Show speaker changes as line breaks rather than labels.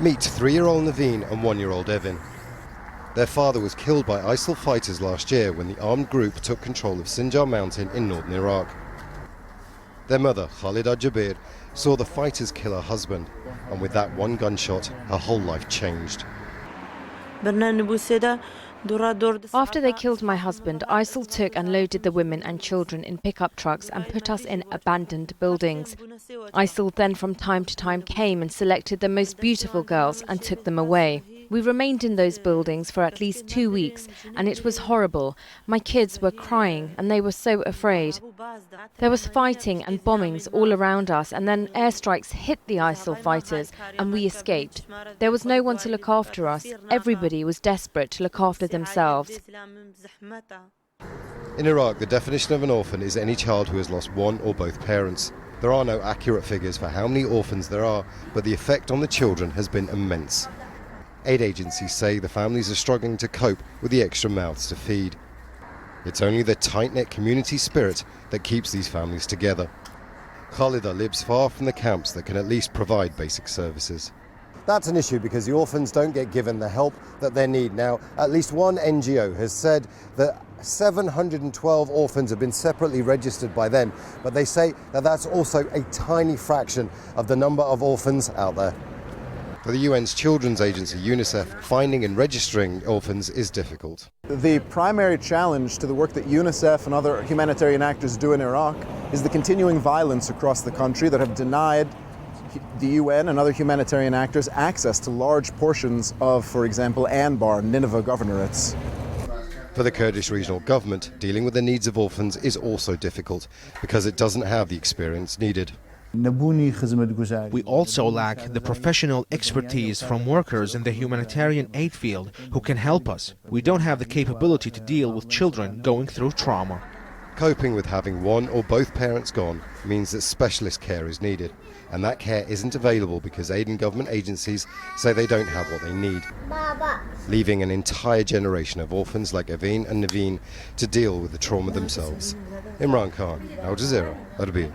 Meet 3-year-old Naveen and 1-year-old Evin. Their father was killed by ISIL fighters last year when the armed group took control of Sinjar mountain in northern Iraq. Their mother, Khalida Jabir, saw the fighters kill her husband, and with that one gunshot, her whole life changed.
After they killed my husband, ISIL took and loaded the women and children in pickup trucks and put us in abandoned buildings. ISIL then from time to time came and selected the most beautiful girls and took them away. We remained in those buildings for at least 2 weeks, and it was horrible. My kids were crying and they were so afraid. There was fighting and bombings all around us, and then airstrikes hit the ISIL fighters and we escaped. There was no one to look after us. Everybody was desperate to look after themselves.
In Iraq, the definition of an orphan is any child who has lost one or both parents. There are no accurate figures for how many orphans there are, but the effect on the children has been immense. Aid agencies say the families are struggling to cope with the extra mouths to feed. It's only the tight-knit community spirit that keeps these families together. Khalida lives far from the camps that can at least provide basic services. That's an issue because the orphans don't get given the help that they need. Now, at least one NGO has said that 712 orphans have been separately registered by then, but they say that that's also a tiny fraction of the number of orphans out there. For the UN's children's agency, UNICEF, finding and registering orphans is difficult.
The primary challenge to the work that UNICEF and other humanitarian actors do in Iraq is the continuing violence across the country that have denied the UN and other humanitarian actors access to large portions of, for example, Anbar, Nineveh governorates.
For the Kurdish regional government, dealing with the needs of orphans is also difficult because it doesn't have the experience needed.
We also lack the professional expertise from workers in the humanitarian aid field who can help us. We don't have the capability to deal with children going through trauma.
Coping with having one or both parents gone means that specialist care is needed, and that care isn't available because aid and government agencies say they don't have what they need, leaving an entire generation of orphans like Evin and Naveen to deal with the trauma themselves. Imran Khan, Al Jazeera, Erbil.